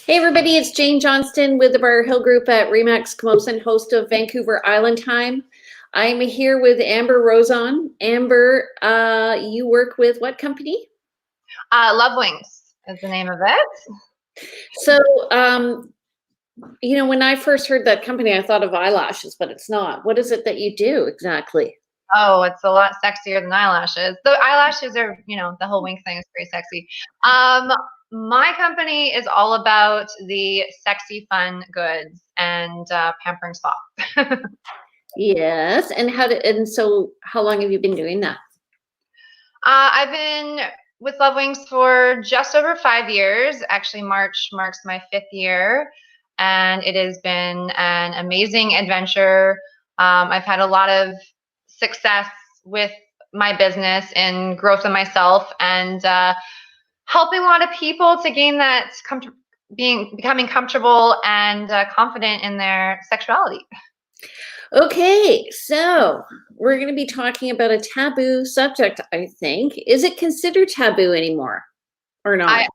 Hey everybody, it's Jane Johnston with the Briar Hill Group at Remax Camosun, host of Vancouver Island Time. I'm here with Amber Rozon. Amber, you work with what company? Lovewinx is the name of it. So, when I first heard that company, I thought of eyelashes, but it's not. What is it that you do exactly? Oh, it's a lot sexier than eyelashes. The eyelashes are, the whole wink thing is pretty sexy. My company is all about the sexy, fun goods and pampering spa. Yes, and so how long have you been doing that? I've been with Lovewinx for just over 5 years. Actually, March marks my 5th year, and it has been an amazing adventure. I've had a lot of success with my business and growth of myself, and helping a lot of people to gain that becoming comfortable and confident in their sexuality. Okay, so we're going to be talking about a taboo subject, I think. Is it considered taboo anymore or not? I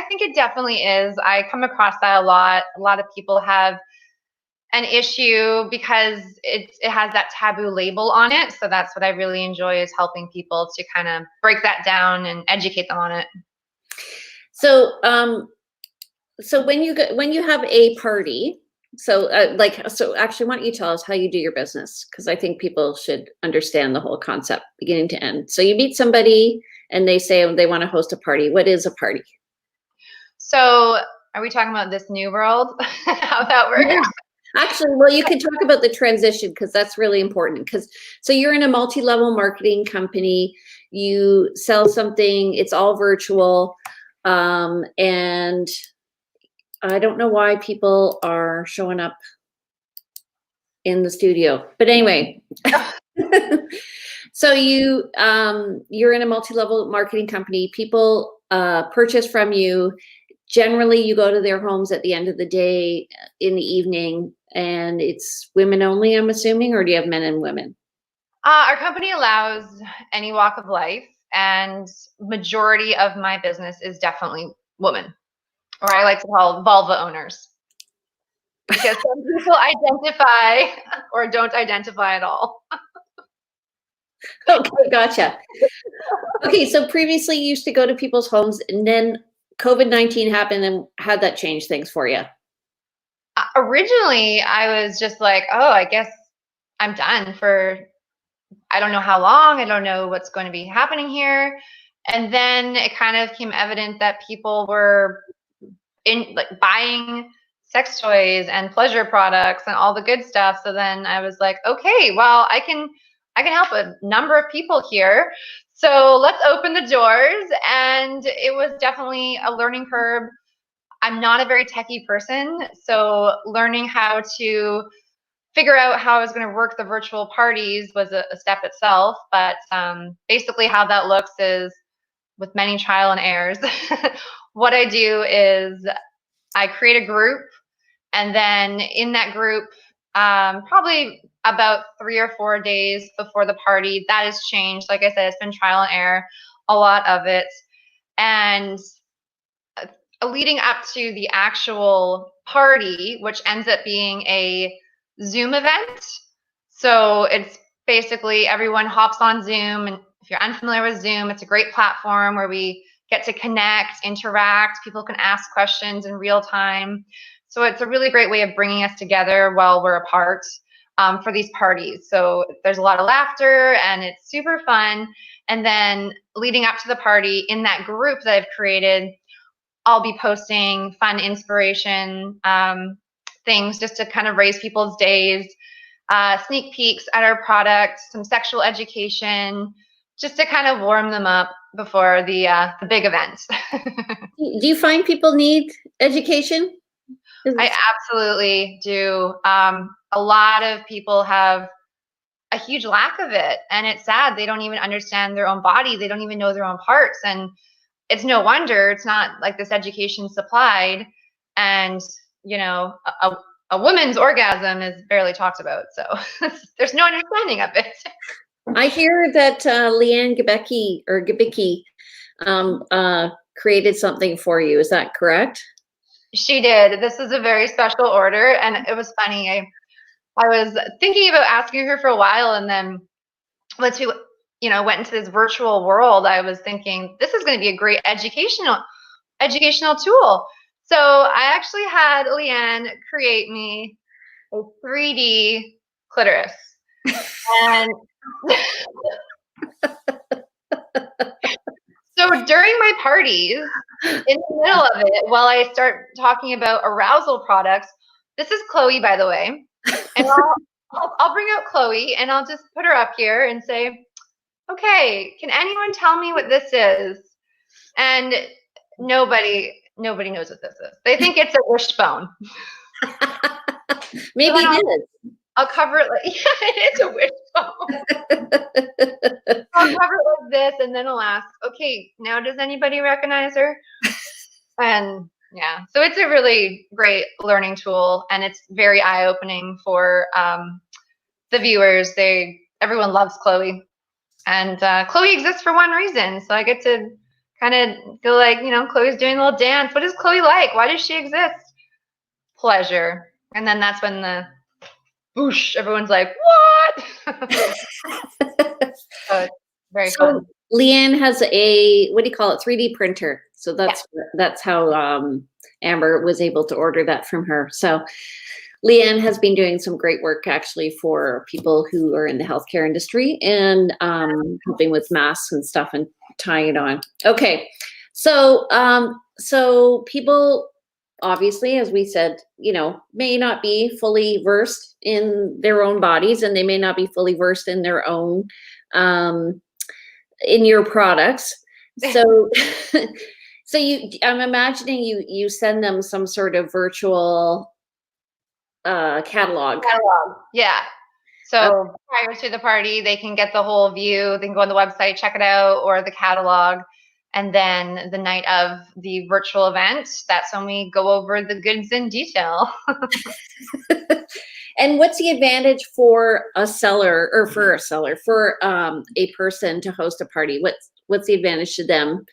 think it definitely is. I come across that a lot. A lot of people have an issue because it has that taboo label on it. So that's what I really enjoy, is helping people to kind of break that down and educate them on it. So, so when you have a party, so actually, why don't you tell us how you do your business? Because I think people should understand the whole concept beginning to end. So you meet somebody and they say they want to host a party. What is a party? So are we talking about this new world? How that works? Yeah. Actually, well, you could talk about the transition, because that's really important. So you're in a multi-level marketing company, you sell something, it's all virtual, and I don't know why people are showing up in the studio, but anyway. So you're in a multi-level marketing company. People purchase from you. Generally, you go to their homes at the end of the day, in the evening, and it's women only, I'm assuming, or do you have men and women? Our company allows any walk of life, and majority of my business is definitely women, or I like to call vulva owners, because some people identify or don't identify at all. Okay, gotcha. Okay, so previously you used to go to people's homes, and then COVID-19 happened, and how'd that change things for you? Originally, I was just like, oh, I guess I'm done for, I don't know how long. I don't know what's going to be happening here. And then it kind of became evident that people were buying sex toys and pleasure products and all the good stuff. So then I was like, okay, well, I can help a number of people here. So let's open the doors. And it was definitely a learning curve. I'm not a very techie person, so learning how to figure out how I was going to work the virtual parties was a step itself. But basically how that looks is, with many trial and errors, what I do is I create a group, and then in that group, probably about 3 or 4 days before the party, that has changed. Like I said, it's been trial and error, a lot of it. And leading up to the actual party, which ends up being a Zoom event. So it's basically everyone hops on Zoom. And if you're unfamiliar with Zoom, it's a great platform where we get to connect, interact. People can ask questions in real time. So it's a really great way of bringing us together while we're apart for these parties. So there's a lot of laughter and it's super fun. And then leading up to the party, in that group that I've created, I'll be posting fun inspiration things just to kind of raise people's days, sneak peeks at our product, some sexual education, just to kind of warm them up before the big event. Do you find people need education? I absolutely do. A lot of people have a huge lack of it, and it's sad. They don't even understand their own body. They don't even know their own parts, and it's no wonder it's not like this education supplied. And a woman's orgasm is barely talked about, so there's no understanding of it. I hear that Leanne Gebicki created something for you. Is that correct? She did. This is a very special order, and it was funny. I was thinking about asking her for a while, and then once we went into this virtual world, I was thinking this is going to be a great educational tool. So I actually had Leanne create me a 3D clitoris. And so during my parties, in the middle of it, while I start talking about arousal products, this is Chloe, by the way, and I'll bring out Chloe and I'll just put her up here and say, okay, can anyone tell me what this is? And nobody knows what this is. They think it's a wishbone. Maybe it is. I'll cover it like, yeah, it is a wishbone. I'll cover it like this, and then I'll ask, okay, now does anybody recognize her? And yeah, so it's a really great learning tool, and it's very eye-opening for the viewers. Everyone loves Chloe, and Chloe exists for one reason. So I get to kind of go like, Chloe's doing a little dance. What is Chloe like? Why does she exist? Pleasure. And then that's when the whoosh, everyone's like, what? So it's very fun. Leanne has a, what do you call it, 3D printer. So that's how Amber was able to order that from her. So Leanne has been doing some great work actually for people who are in the healthcare industry and helping with masks and stuff and tying it on. Okay, so so people obviously, as we said, may not be fully versed in their own bodies, and they may not be fully versed in their own in your products. So so I'm imagining you send them some sort of virtual catalog. Yeah. So prior to the party, they can get the whole view. They can go on the website, check it out, or the catalog. And then the night of the virtual event, that's when we go over the goods in detail. And what's the advantage for a seller or for a person to host a party? What's the advantage to them?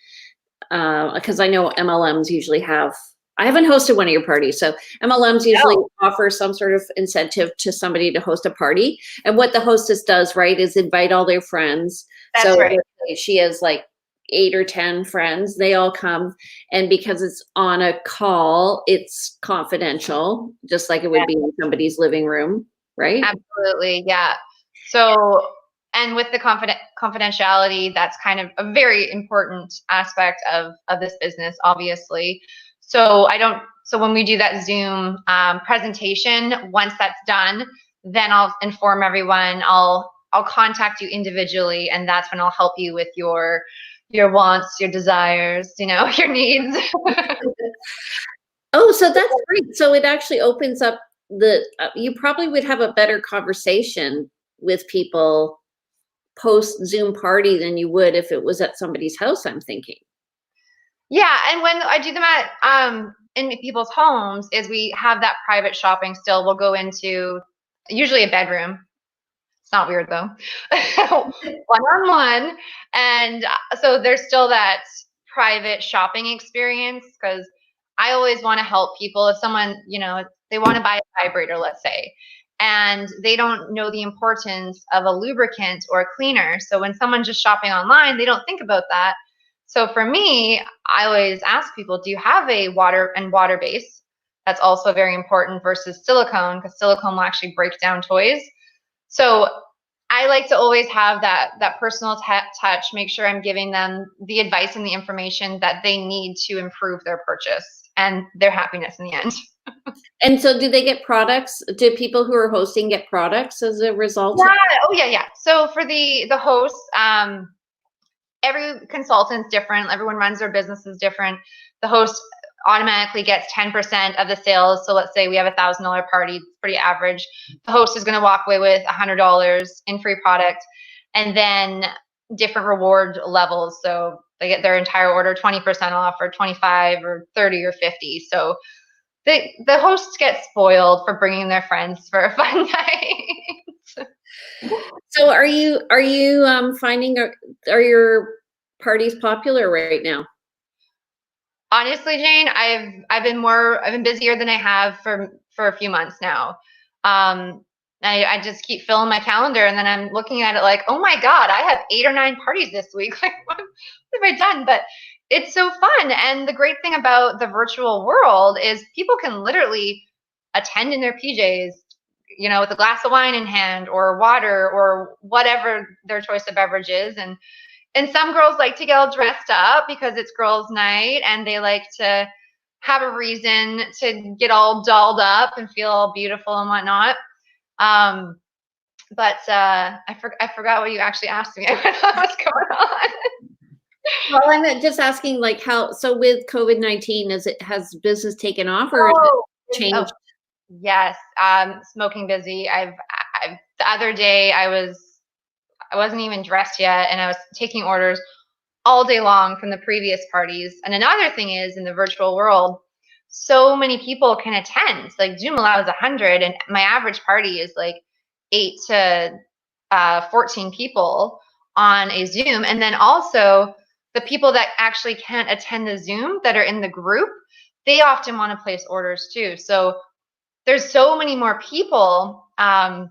Because I know MLMs usually have, I haven't hosted one of your parties, so MLMs usually offer some sort of incentive to somebody to host a party. And what the hostess does, right, is invite all their friends. That's right. She has like 8 or 10 friends, they all come, and because it's on a call, it's confidential, just like it would be in somebody's living room, right? Absolutely, yeah. So, and with the confidentiality, that's kind of a very important aspect of this business, obviously. So when we do that Zoom presentation, once that's done, then I'll inform everyone. I'll contact you individually, and that's when I'll help you with your wants, your desires, your needs. Oh, so that's great. So it actually opens up you probably would have a better conversation with people post Zoom party than you would if it was at somebody's house, I'm thinking. Yeah, and when I do them at in people's homes, is we have that private shopping still. We'll go into usually a bedroom. It's not weird though. One-on-one. And so there's still that private shopping experience, because I always want to help people. If someone, they want to buy a vibrator, let's say, and they don't know the importance of a lubricant or a cleaner. So when someone's just shopping online, they don't think about that. So for me, I always ask people, do you have a water base? That's also very important versus silicone, because silicone will actually break down toys. So I like to always have that personal touch, make sure I'm giving them the advice and the information that they need to improve their purchase and their happiness in the end. And so do they get products? Do people who are hosting get products as a result? Yeah. Oh, yeah. So for the hosts, every consultant's different. Everyone runs their businesses different. The host automatically gets 10% of the sales. So let's say we have a $1,000 party, it's pretty average. The host is going to walk away with $100 in free product, and then different reward levels. So they get their entire order 20% off, or 25 or 30 or 50. So the hosts get spoiled for bringing their friends for a fun night. So are you finding, are your parties popular right now? Honestly, Jane, I've been busier than I have for a few months now. I just keep filling my calendar, and then I'm looking at it like, oh my God, I have 8 or 9 parties this week. Like, what have I done? But it's so fun. And the great thing about the virtual world is people can literally attend in their PJs, with a glass of wine in hand or water or whatever their choice of beverage is. And some girls like to get all dressed up because it's girls' night, and they like to have a reason to get all dolled up and feel all beautiful and whatnot. But I forgot what you actually asked me. I forgot what's going on. Well, I'm just asking, like, so with COVID-19, has business taken off or has it changed? Yes, smoking busy. I've the other day I wasn't even dressed yet, and I was taking orders all day long from the previous parties. And another thing is, in the virtual world, so many people can attend. Like, Zoom allows 100, and my average party is like 8 to 14 people on a Zoom. And then also the people that actually can't attend the Zoom that are in the group, they often want to place orders too. So there's so many more people that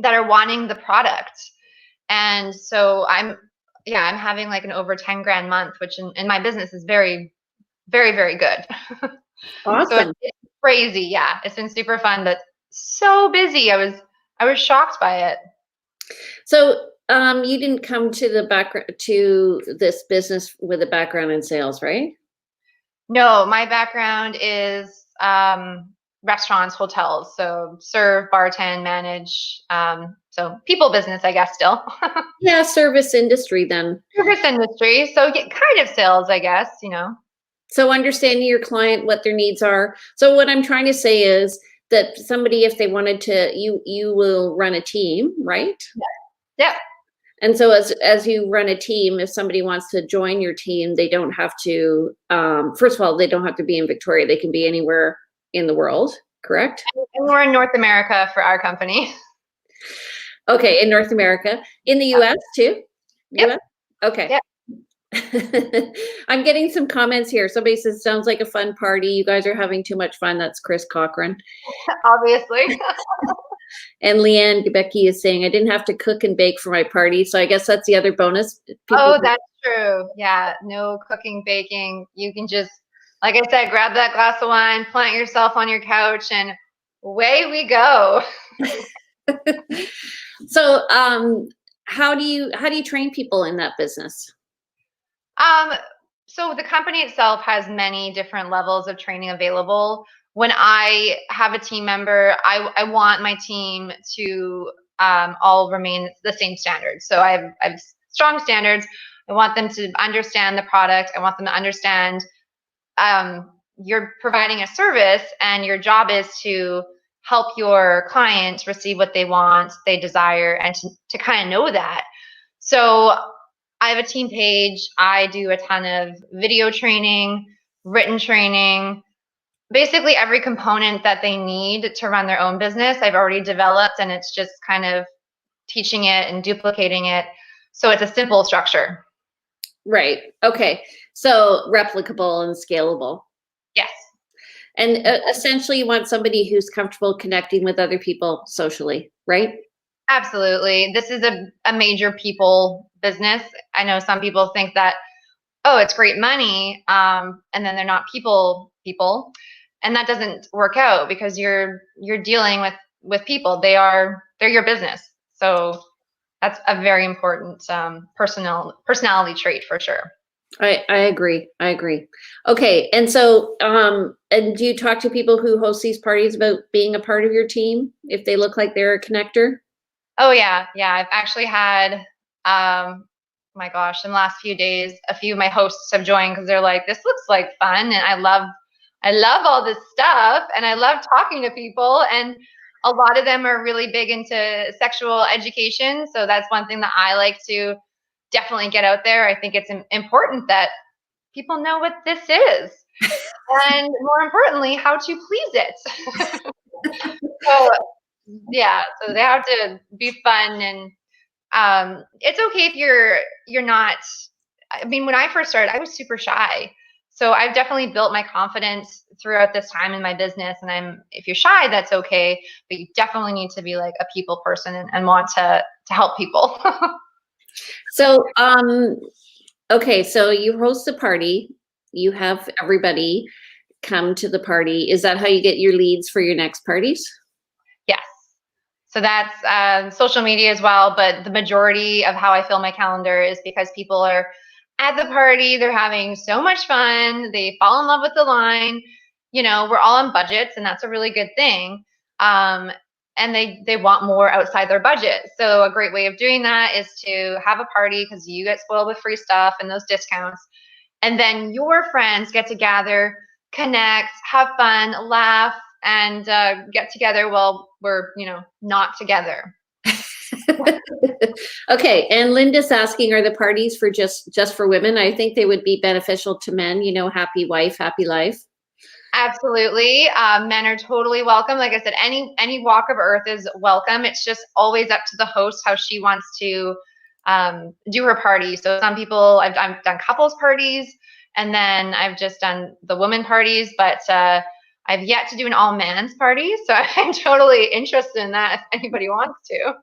are wanting the product. And so I'm having like an over 10 grand month, which in my business is very, very, very good. Awesome. So it's crazy. Yeah. It's been super fun, but so busy. I was shocked by it. So you didn't come to this business with a background in sales, right? No, my background is restaurants, hotels. So serve, bartend, manage. So people business, I guess, still. Yeah, service industry then. Service industry. So kind of sales, I guess, So understanding your client, what their needs are. So what I'm trying to say is that somebody, if they wanted to, you will run a team, right? Yeah. And so as you run a team, if somebody wants to join your team, they don't have to, first of all, they don't have to be in Victoria. They can be anywhere in the world, correct? And we're in North America for our company. Okay, in North America. In the US too? Yep. US? Okay. Yep. I'm getting some comments here. Somebody says, sounds like a fun party. You guys are having too much fun. That's Chris Cochran. Obviously. And Leanne Becky is saying, I didn't have to cook and bake for my party. So I guess that's the other bonus. That's true. Yeah. No cooking, baking. You can just, like I said, grab that glass of wine, plant yourself on your couch, and away we go. So how do you train people in that business? So the company itself has many different levels of training available. When I have a team member, I want my team to all remain the same standards. So I have strong standards. I want them to understand the product. I want them to understand you're providing a service, and your job is to help your clients receive what they want, they desire, and to kind of know that. So I have a team page. I do a ton of video training, written training, basically every component that they need to run their own business. I've already developed, and it's just kind of teaching it and duplicating it. So it's a simple structure. Right. Okay. So replicable and scalable. Yes. And essentially you want somebody who's comfortable connecting with other people socially, right? Absolutely. This is a major people business. I know some people think that, oh, it's great money, and then they're not people, and that doesn't work out because you're dealing with people. They're your business. So that's a very important personality trait for sure. I agree. Okay. And so, and do you talk to people who host these parties about being a part of your team if they look like they're a connector? Oh yeah. I've actually had, my gosh, in the last few days, a few of my hosts have joined because they're like, this looks like fun, and I love all this stuff, and I love talking to people, and a lot of them are really big into sexual education. So that's one thing that I like to definitely get out there. I think it's important that people know what this is, and more importantly, how to please it. So yeah, so they have to be fun, and it's okay if you're not. I mean, when I first started, I was super shy. So I've definitely built my confidence throughout this time in my business. And if you're shy, that's okay, but you definitely need to be like a people person and want to help people. So, okay, so you host a party, you have everybody come to the party. Is that how you get your leads for your next parties? Yes. So that's social media as well, but the majority of how I fill my calendar is because people are at the party, they're having so much fun, they fall in love with the line. You know, we're all on budgets, and that's a really good thing. And they want more outside their budget. So a great way of doing that is to have a party, because you get spoiled with free stuff and those discounts. And then your friends get to gather, connect, have fun, laugh, and get together while we're, not together. Okay, and Linda's asking, are the parties for just for women? I think they would be beneficial to men, happy wife, happy life. Absolutely. Men are totally welcome. Like I said, any walk of earth is welcome. It's just always up to the host how she wants to do her party. So some people, I've done couples parties, and then I've just done the women parties, but I've yet to do an all men's party. So I'm totally interested in that if anybody wants to.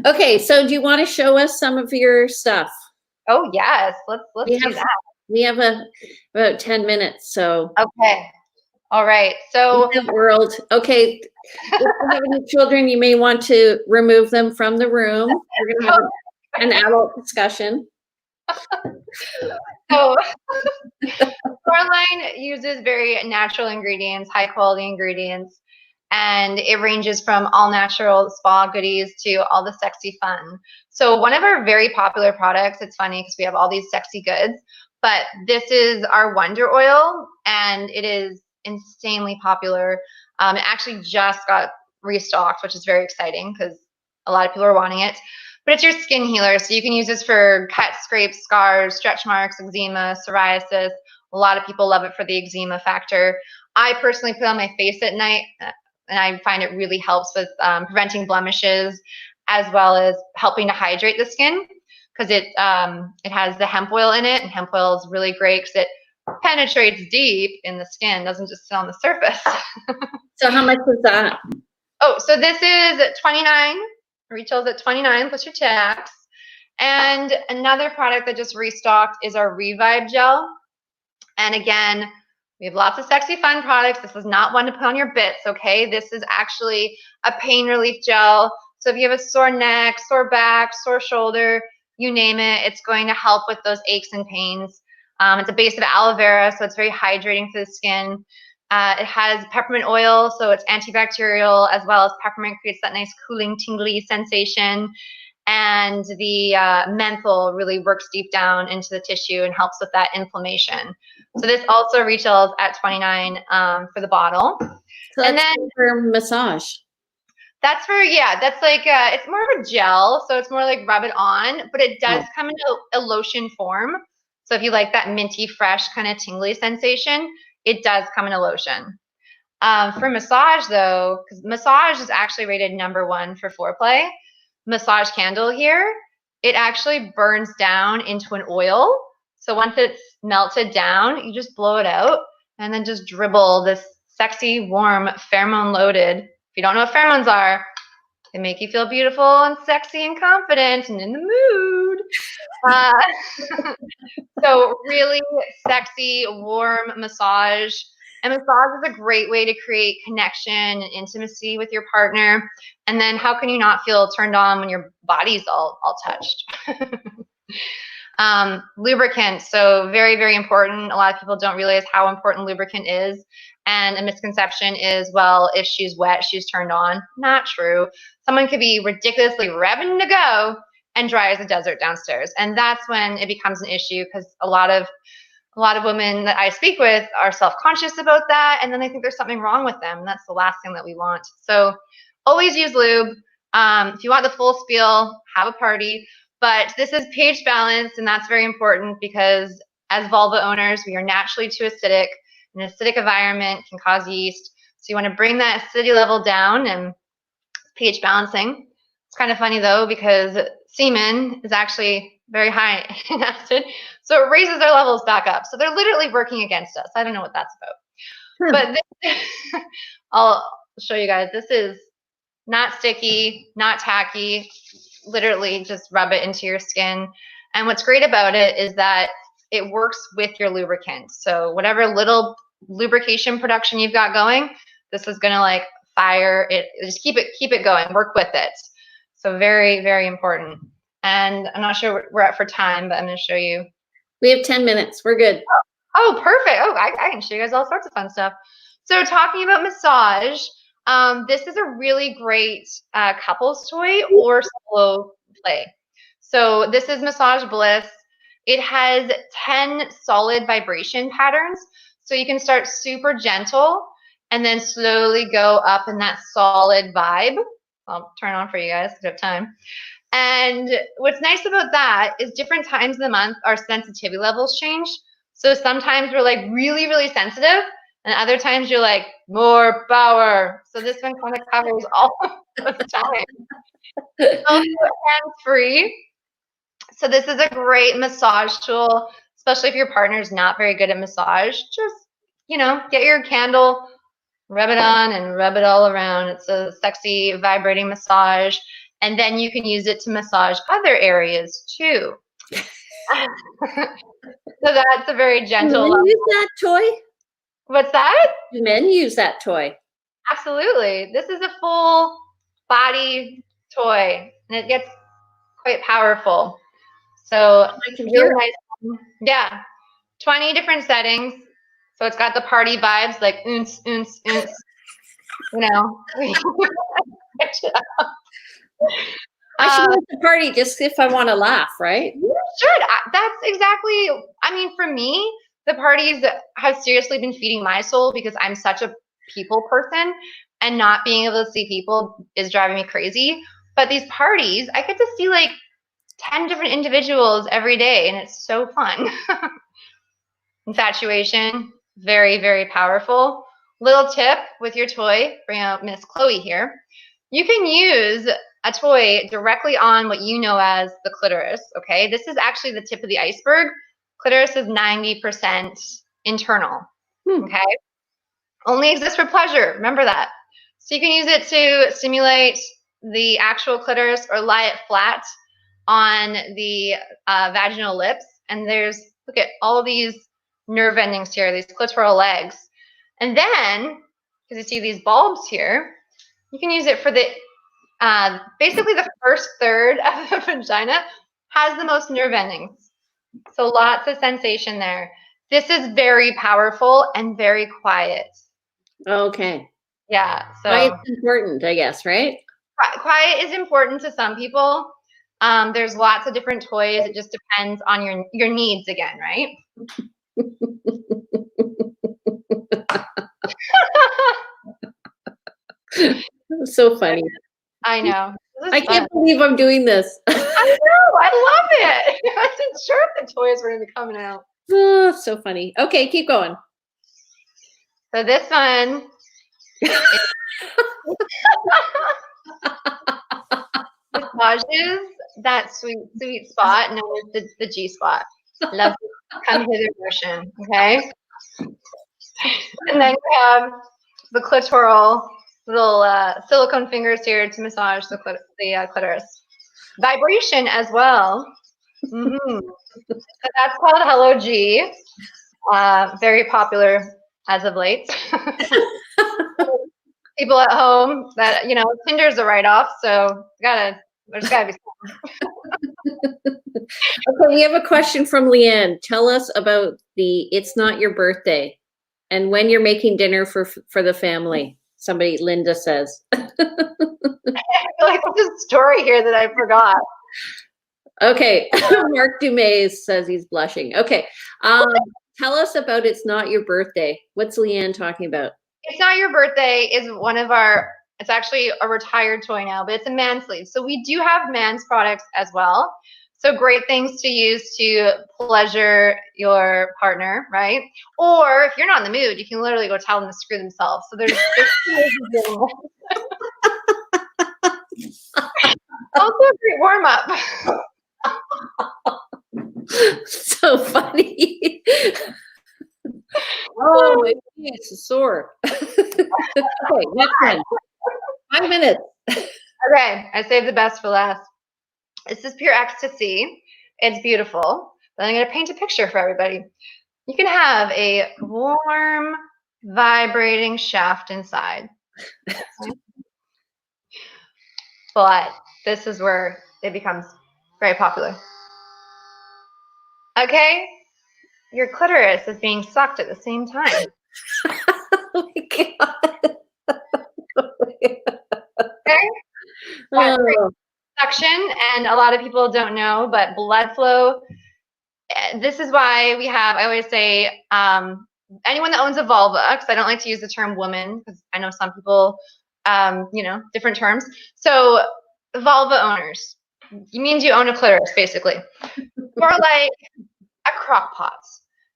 Okay, so do you want to show us some of your stuff? Oh yes, let's do that. We have about 10 minutes, so. Okay. All right. So world. Okay. If you have any children, you may want to remove them from the room. We're going to have an adult discussion. So Shoreline uses very natural ingredients, high quality ingredients, and it ranges from all natural spa goodies to all the sexy fun. So one of our very popular products, it's funny because we have all these sexy goods, but this is our Wonder Oil, and it is insanely popular. It actually just got restocked, which is very exciting because a lot of people are wanting it. But it's your skin healer, so you can use this for cuts, scrapes, scars, stretch marks, eczema, psoriasis. A lot of people love it for the eczema factor. I personally put it on my face at night, and I find it really helps with preventing blemishes, as well as helping to hydrate the skin, because it has the hemp oil in it, and hemp oil is really great because it penetrates deep in the skin, doesn't just sit on the surface. So how much is that? Oh, so this is $29. Retails at $29 plus your tax. And another product that just restocked is our Revive Gel. And again, we have lots of sexy fun products. This is not one to put on your bits, okay? This is actually a pain relief gel. So if you have a sore neck, sore back, sore shoulder, you name it, it's going to help with those aches and pains. It's a base of aloe vera, so it's very hydrating for the skin. It has peppermint oil, so it's antibacterial, as well as peppermint creates that nice cooling, tingly sensation. And the menthol really works deep down into the tissue and helps with that inflammation. So this also retails at $29 for the bottle. So and then for massage. That's for, that's like, it's more of a gel, so it's more like rub it on, but it does come in a lotion form. So if you like that minty, fresh, kind of tingly sensation, it does come in a lotion. For massage, though, because massage is actually rated #1 for foreplay, massage candle here, it actually burns down into an oil. So once it's melted down, you just blow it out and then just dribble this sexy, warm, pheromone-loaded. If you don't know what pheromones are, they make you feel beautiful and sexy and confident and in the mood. So really sexy, warm massage. And massage is a great way to create connection and intimacy with your partner. And then how can you not feel turned on when your body's all touched? Lubricant, so very, very important. A lot of people don't realize how important lubricant is. And a misconception is, well, if she's wet, she's turned on. Not true. Someone could be ridiculously revving to go and dry as a desert downstairs. And that's when it becomes an issue, because a lot of women that I speak with are self-conscious about that, and then they think there's something wrong with them. And that's the last thing that we want. So always use lube. If you want the full spiel, have a party. But this is pH balance, and that's very important because as vulva owners, we are naturally too acidic. An acidic environment can cause yeast. So you want to bring that acidity level down and pH balancing. It's kind of funny though, because semen is actually very high in acid. So it raises their levels back up. So they're literally working against us. I don't know what that's about. But this, I'll show you guys. This is not sticky, not tacky. Literally just rub it into your skin. And what's great about it is that it works with your lubricant. So whatever little lubrication production you've got going, this is gonna like fire it. Just keep it going. Work with it. So very, very important. And I'm not sure what we're at for time, but I'm gonna show you. We have 10 minutes. We're good. Oh, perfect. Oh, I can show you guys all sorts of fun stuff. So talking about massage, this is a really great couples toy or solo play. So this is Massage Bliss. It has 10 solid vibration patterns. So you can start super gentle and then slowly go up in that solid vibe. I'll turn on for you guys if you have time. And what's nice about that is different times of the month, our sensitivity levels change. So sometimes we're like really, really sensitive, and other times you're like, more power. So this one kind of covers all of the time. Also hands-free. So this is a great massage tool, especially if your partner's not very good at massage. Just, you know, get your candle, rub it on and rub it all around. It's a sexy vibrating massage. And then you can use it to massage other areas too. So that's a very gentle. Do men use that toy? What's that? Do men use that toy? Absolutely. This is a full body toy, and it gets quite powerful. So really nice. Yeah, 20 different settings. So it's got the party vibes, like oons, oons, oons. You know. I should go to the party just if I want to laugh, right? Sure. That's exactly, I mean, for me, the parties have seriously been feeding my soul because I'm such a people person, and not being able to see people is driving me crazy. But these parties, I get to see like 10 different individuals every day, and it's so fun. Infatuation, very, very powerful. Little tip with your toy, bring out Miss Chloe here. You can use a toy directly on what you know as the clitoris, okay? This is actually the tip of the iceberg. Clitoris is 90% internal, okay? Only exists for pleasure, remember that. So you can use it to stimulate the actual clitoris or lie it flat on the vaginal lips. And there's, look at all of these nerve endings here, these clitoral legs. And then, because you see these bulbs here, you can use it for the, basically the first third of the vagina has the most nerve endings. So lots of sensation there. This is very powerful and very quiet. Okay. Yeah. So Quiet's important, I guess, right? Quiet is important to some people. There's lots of different toys. It just depends on your needs again, right? So funny. I know. I can't believe I'm doing this. I know. I love it. I wasn't sure if the toys were going to be coming out. Oh, so funny. Okay, keep going. So this one. Massages that sweet, sweet spot known as the G spot. Love to come hither motion. Okay. And then you have the clitoral little silicone fingers here to massage the clitoris. Vibration as well. So that's called Hello G. Very popular as of late. People at home that, you know, Tinder's a write-off, so there's gotta be something. Okay, we have a question from Leanne. Tell us about the It's Not Your Birthday and when you're making dinner for the family. Somebody, Linda says. I feel like there's a story here that I forgot. Okay, Mark Dumays says he's blushing. Okay, tell us about It's Not Your Birthday. What's Leanne talking about? It's Not Your Birthday is one of our, it's actually a retired toy now, but it's a man sleeve. So we do have man's products as well. So great things to use to pleasure your partner, right? Or if you're not in the mood, you can literally go tell them to screw themselves. So there's two ways of doing it. Also a great warm-up. So funny. Oh, my face is sore. Okay, next one. 5 minutes. Okay, I saved the best for last. This is pure ecstasy. It's beautiful. But I'm going to paint a picture for everybody. You can have a warm, vibrating shaft inside. But this is where it becomes very popular. Okay? Your clitoris is being sucked at the same time. Oh my God. Okay? That's suction, and a lot of people don't know, but blood flow. This is why we have, I always say, anyone that owns a vulva, because I don't like to use the term woman, because I know some people, different terms. So vulva owners, it means you own a clitoris, basically. Or like a crock pot.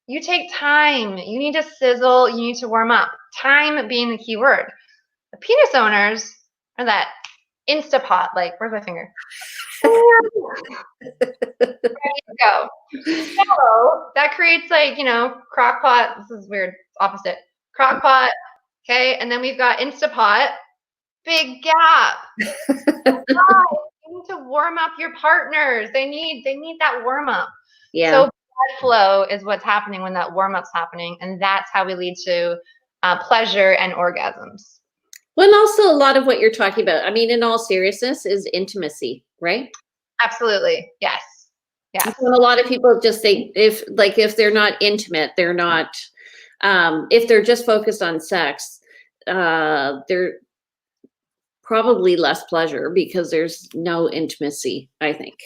You take time. You need to sizzle. You need to warm up. Time being the key word. The penis owners are that Instapot, like, where's my finger? There you go. So that creates like, crock pot. This is weird. Opposite. Crock pot. Okay. And then we've got Instapot. Big gap. You need to warm up your partners. They need that warm up. Yeah. So blood flow is what's happening when that warm up's happening. And that's how we lead to pleasure and orgasms. Well, and also a lot of what you're talking about, I mean, in all seriousness, is intimacy, right? Absolutely. Yes. Yes. And a lot of people just think if they're not intimate, they're not, if they're just focused on sex, they're probably less pleasure because there's no intimacy, I think.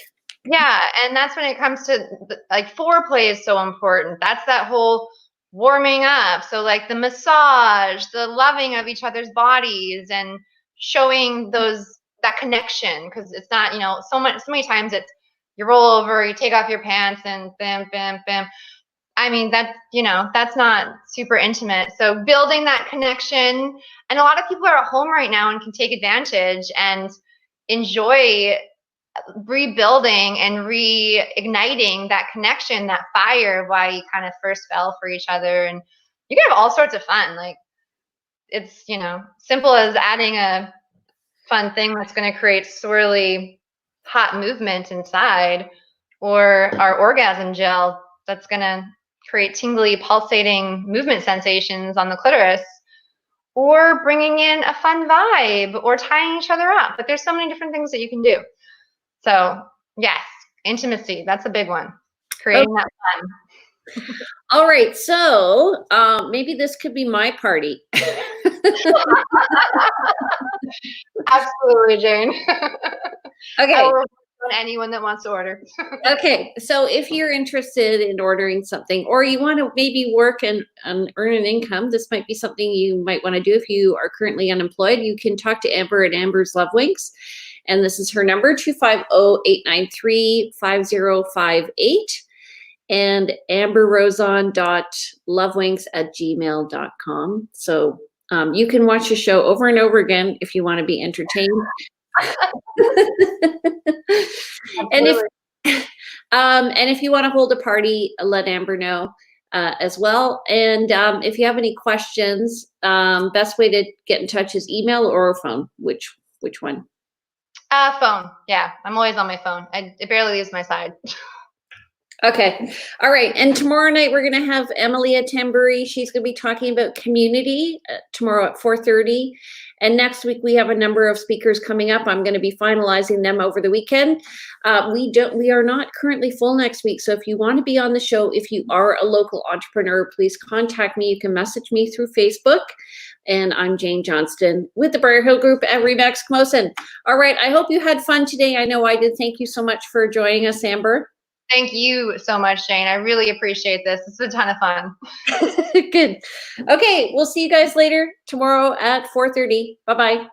Yeah. And that's when it comes to like foreplay is so important. That's that whole warming up. So like the massage, the loving of each other's bodies and showing that connection. Because it's not, so many times it's you roll over, you take off your pants and bam, bam, bam. I mean, that's not super intimate. So building that connection, and a lot of people are at home right now and can take advantage and enjoy rebuilding and reigniting that connection, that fire of why you kind of first fell for each other. And you can have all sorts of fun. Like it's, simple as adding a fun thing that's going to create swirly hot movement inside, or our orgasm gel that's going to create tingly pulsating movement sensations on the clitoris, or bringing in a fun vibe, or tying each other up. But there's so many different things that you can do. So yes, intimacy, that's a big one. Creating that fun. All right, so maybe this could be my party. Absolutely, Jane. Okay. I will report on anyone that wants to order. Okay, so if you're interested in ordering something, or you want to maybe work and earn an income, this might be something you might want to do if you are currently unemployed. You can talk to Amber at Ambers Lovewinx, and this is her number, 250-893-5058, and amberrozon.lovewinx@gmail.com. So you can watch the show over and over again if you want to be entertained. And if you want to hold a party, let Amber know as well. And if you have any questions, best way to get in touch is email or phone. Which one? Phone. Yeah, I'm always on my phone. It barely leaves my side. Okay. All right. And tomorrow night, we're going to have Emilia Tamburi. She's going to be talking about community tomorrow at 4:30. And next week, we have a number of speakers coming up. I'm going to be finalizing them over the weekend. We are not currently full next week. So if you want to be on the show, if you are a local entrepreneur, please contact me. You can message me through Facebook. And I'm Jane Johnston with the Briar Hill Group at Remax Camosun. All right. I hope you had fun today. I know I did. Thank you so much for joining us, Amber. Thank you so much, Jane. I really appreciate this. It's a ton of fun. Good. Okay, we'll see you guys later tomorrow at 4:30. Bye-bye. Bye.